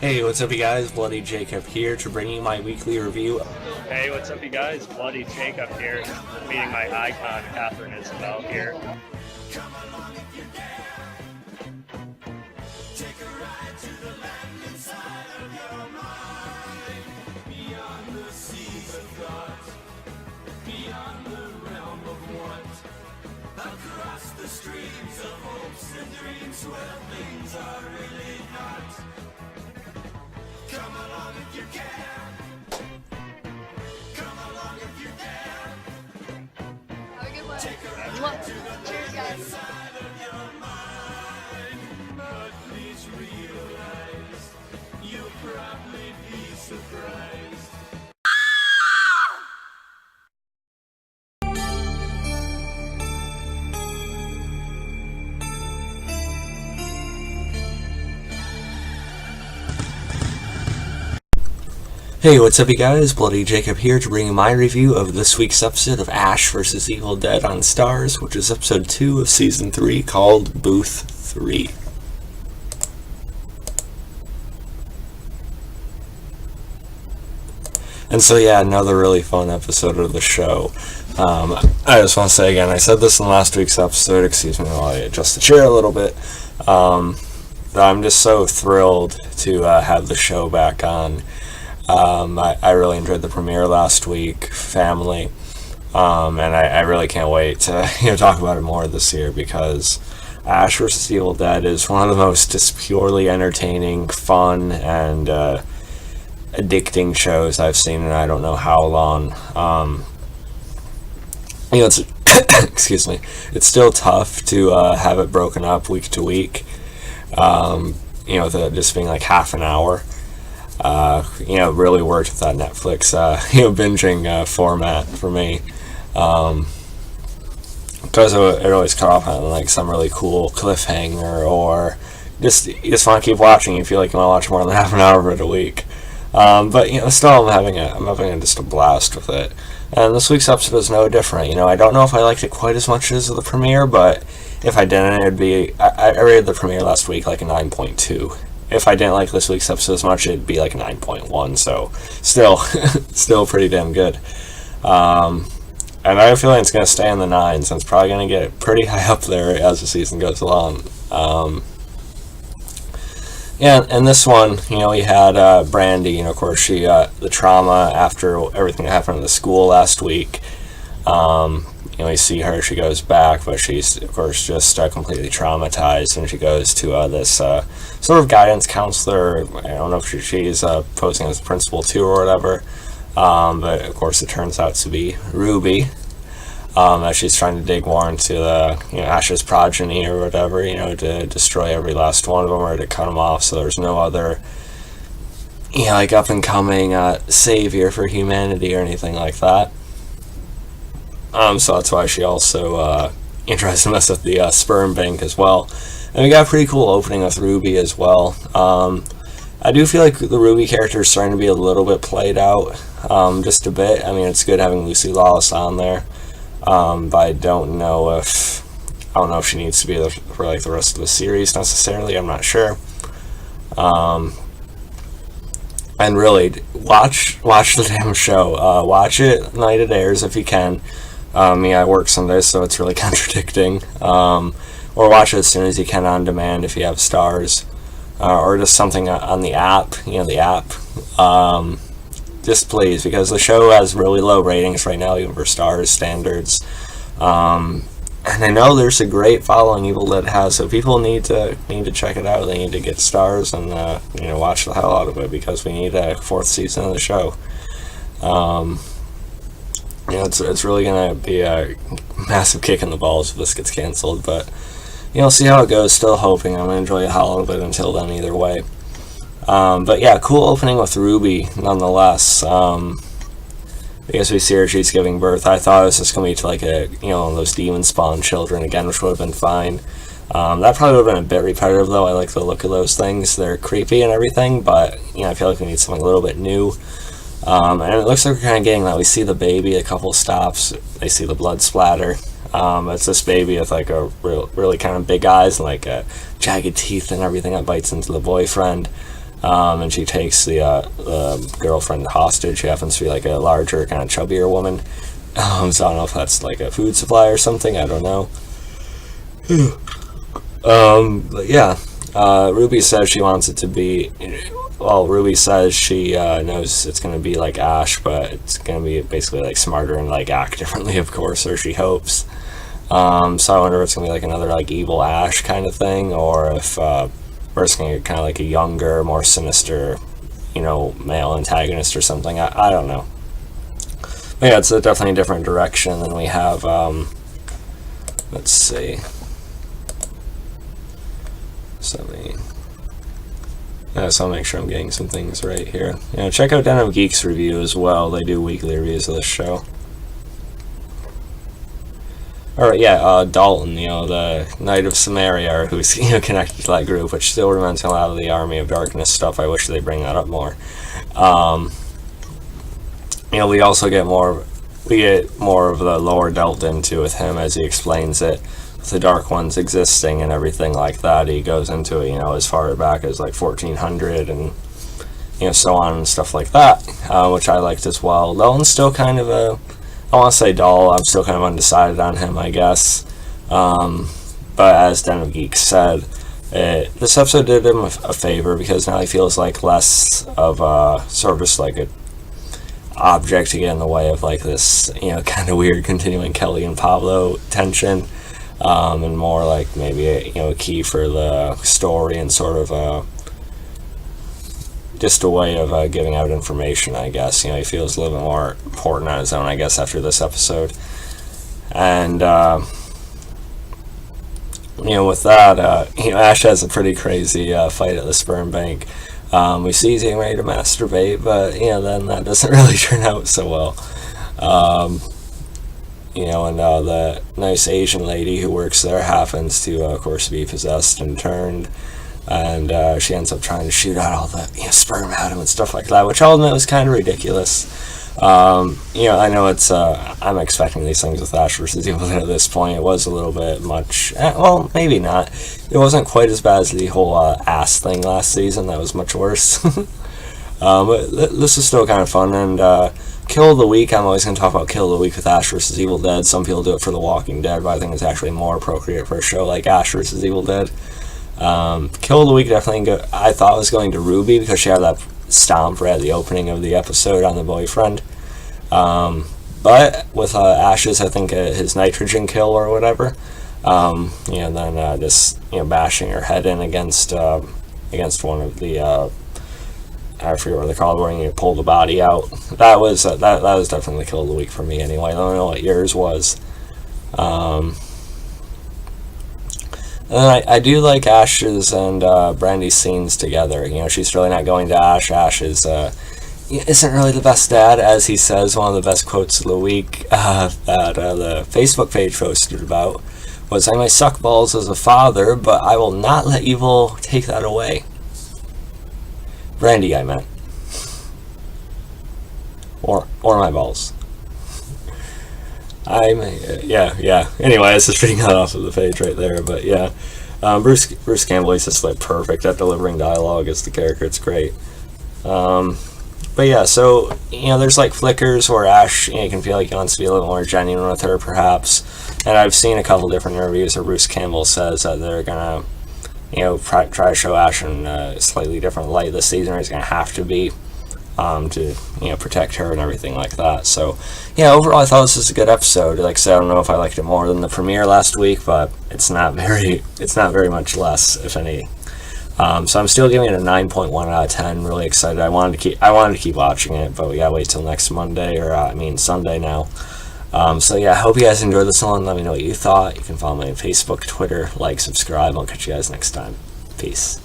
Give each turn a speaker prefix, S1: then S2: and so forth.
S1: Hey, what's up you guys? Bloody Jacob here to bring you my weekly review.
S2: Hey, what's up you guys? Bloody Jacob here, meeting my icon, Catherine Isabel here.
S3: Across the streams of hopes and dreams where things are really not. Come along if you can. Come along if you dare.
S4: Have a good one. Cheers, guys.
S3: Side of your mind, but please realize you'll probably be surprised.
S1: Hey, what's up you guys? Bloody Jacob here to bring you my review of this week's episode of Ash vs. Evil Dead on Starz, which is episode 2 of season 3 called Booth 3. And so yeah, another really fun episode of the show. I just want to say again, I said this in last week's episode, excuse me while I adjust the chair a little bit, that I'm just so thrilled to have the show back on. I really enjoyed the premiere last week, family, and I really can't wait to talk about it more this year, because Ash vs. Evil Dead is one of the most just purely entertaining, fun, and addicting shows I've seen in I don't know how long. It's excuse me, it's still tough to have it broken up week to week, with it just being like half an hour. Really worked with that Netflix, binging format for me, because it always cut off on like some really cool cliffhanger, or you just want to keep watching. You feel like you want to watch more than half an hour of it a week, but still I'm having just a blast with it. And this week's episode is no different. I don't know if I liked it quite as much as the premiere, but if I didn't, it'd be I rated the premiere last week like a 9.2. If I didn't like this week's episode as much, it'd be like a 9.1, so still pretty damn good. And I have a feeling it's going to stay in the 9s, and it's probably going to get pretty high up there as the season goes along. And this one, we had Brandy, of course, she, the trauma after everything that happened in the school last week. We see her, she goes back, but she's, of course, just completely traumatized, and she goes to this sort of guidance counselor. I don't know if she's posing as principal too or whatever, but of course it turns out to be Ruby, as she's trying to dig more into the, Ash's progeny or whatever, to destroy every last one of them, or to cut them off so there's no other, up-and-coming savior for humanity or anything like that. So that's why she also interested in us with the sperm bank as well. And we got a pretty cool opening with Ruby as well. I do feel like the Ruby character is starting to be a little bit played out, just a bit. It's good having Lucy Lawless on there, but I don't know if she needs to be there for like the rest of the series necessarily. I'm not sure. And really, watch the damn show. Watch it the night it airs if you can. I work Sundays, so it's really contradicting. Or watch it as soon as you can on demand if you have Starz, or just something on the app. The app. Just please, because the show has really low ratings right now, even for Starz standards. And I know there's a great following Evil Dead has, so people need to check it out. They need to get Starz and watch the hell out of it, because we need a 4th season of the show. It's really going to be a massive kick in the balls if this gets canceled, but, see how it goes. Still hoping. I'm going to enjoy the hell out of it until then, either way. But yeah, cool opening with Ruby, nonetheless. Because we see her, she's giving birth. I thought it was just going to be to like those demon spawn children again, which would have been fine. That probably would have been a bit repetitive, though. I like the look of those things. They're creepy and everything, but, I feel like we need something a little bit new. And it looks like we're kind of getting that. We see the baby a couple stops. They see the blood splatter. It's this baby with like a really kind of big eyes and like jagged teeth and everything that bites into the boyfriend. and she takes the girlfriend hostage. She happens to be like a larger, kind of chubbier woman. So I don't know if that's like a food supply or something. I don't know. But yeah, Ruby says she wants it to be. Well, Ruby says she knows it's going to be like Ash, but it's going to be basically like smarter and like act differently, of course, or she hopes. So I wonder if it's going to be like another like evil Ash kind of thing, or if we're just going to get kind of like a younger, more sinister, male antagonist or something. I don't know. But yeah, it's definitely a different direction than we have. Let's see. So I'll make sure I'm getting some things right here. Check out Den of Geeks review as well. They do weekly reviews of this show. Alright, yeah, Dalton, the Knight of Samaria, who's connected to that group, which still reminds me a lot of the Army of Darkness stuff. I wish they'd bring that up more. We also get more of the lore delved into with him as he explains it. The Dark Ones existing and everything like that. He goes into it, as far back as like 1400 and so on and stuff like that, which I liked as well. Dalton's still kind of I want to say dull. I'm still kind of undecided on him, I guess. But as Den of Geeks said, this episode did him a favor, because now he feels like less of sort of just like a object to get in the way of like this kind of weird continuing Kelly and Pablo tension. And more like maybe a key for the story, and sort of just a way of giving out information, I guess. He feels a little bit more important on his own, I guess, after this episode. And with that, Ash has a pretty crazy fight at the sperm bank. We see he's getting ready to masturbate, but then that doesn't really turn out so well. And the nice Asian lady who works there happens to, of course, be possessed and turned, and she ends up trying to shoot out all the sperm at him and stuff like that, which I'll admit was kind of ridiculous. I know it's I'm expecting these things with Ash vs. Evil Dead at this point. It was a little bit much. Well, maybe not. It wasn't quite as bad as the whole ass thing last season. That was much worse. But this is still kind of fun, and Kill of the Week, I'm always going to talk about Kill of the Week with Ash vs. Evil Dead. Some people do it for The Walking Dead, but I think it's actually more appropriate for a show like Ash vs. Evil Dead. Kill of the Week definitely I thought was going to Ruby, because she had that stomp right at the opening of the episode on the boyfriend. But with Ash's, I think his nitrogen kill or whatever, and then just bashing her head in against one of the I forget what they're called, where you pull the body out. That was definitely the Kill of the Week for me anyway. I don't know what yours was. And I do like Ash's and Brandy's scenes together. She's really not going to Ash. Ash isn't really the best dad, as he says. One of the best quotes of the week that the Facebook page posted about was, "I may suck balls as a father, but I will not let evil take that away." Brandy, I meant. Or my balls. Yeah. Anyway, I was just reading that off of the page right there, but yeah. Bruce Campbell is just like perfect at delivering dialogue as the character. It's great. But yeah, so there's like flickers where Ash, you can feel like he wants to be a little more genuine with her, perhaps. And I've seen a couple different interviews where Bruce Campbell says that they're gonna try to show Ash in a slightly different light this season, or he's going to have to be, to, protect her and everything like that. So, yeah, overall I thought this was a good episode. Like I said, I don't know if I liked it more than the premiere last week, but it's not very much less, if any. So I'm still giving it a 9.1 out of 10. Really excited. I wanted to keep watching it, but we gotta wait till next Monday, or Sunday now. So yeah, I hope you guys enjoyed this one. Let me know what you thought. You can follow me on Facebook, Twitter, subscribe. I'll catch you guys next time. Peace.